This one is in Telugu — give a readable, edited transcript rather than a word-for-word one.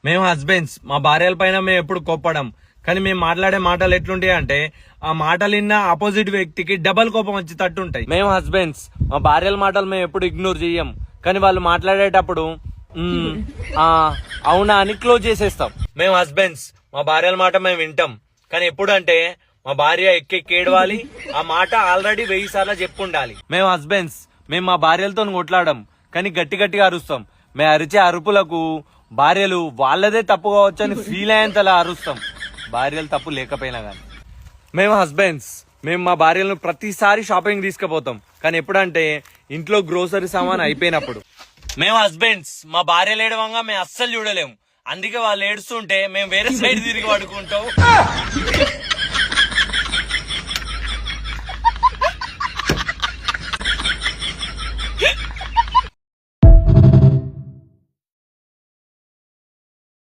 మేము హస్బెండ్స్ మా భార్యల పైన మేము ఎప్పుడు కోప్పడం, కానీ మేము మాట్లాడే మాటలు ఎట్లుంటాయి అంటే ఆ మాటలు విన్న ఆపోజిట్ వ్యక్తికి డబల్ కోపం వచ్చి తట్టుంటాయి. మేము హస్బెండ్స్ మా భార్యల మాటలు మేము ఎప్పుడు ఇగ్నోర్ చెయ్యం, కానీ వాళ్ళు మాట్లాడేటప్పుడు అవునా అని క్లోజ్ చేసేస్తాం. మేము హస్బెండ్స్ మా భార్యల మాట మేము వింటాం, కానీ ఎప్పుడు అంటే మా భార్య ఎక్కేడవాలి, ఆ మాట ఆల్రెడీ 1000 సార్లు చెప్పుండాలి. మేము హస్బెండ్స్ మేము మా భార్యలతో కొట్లాడం, కానీ గట్టి గట్టిగా అరుస్తాం. మేము అరిచే అరుపులకు భార్యలు వాళ్ళదే తప్పు కావచ్చని ఫీల్ అయ్యేంతలా అరుస్తాం, భార్యలు తప్పు లేకపోయినా గానీ. మేము హస్బెండ్స్ మేము మా భార్యలను ప్రతిసారి షాపింగ్ తీసుకుపోతాం, కానీ ఎప్పుడంటే ఇంట్లో గ్రోసరీ సామాన్ అయిపోయినప్పుడు. మేము హస్బెండ్స్ మా భార్యలు ఏడవంగా మేము అస్సలు చూడలేము, అందుకే వాళ్ళు ఏడుస్తుంటే మేము వేరే సైడ్ తిరిగి పడుకుంటాం.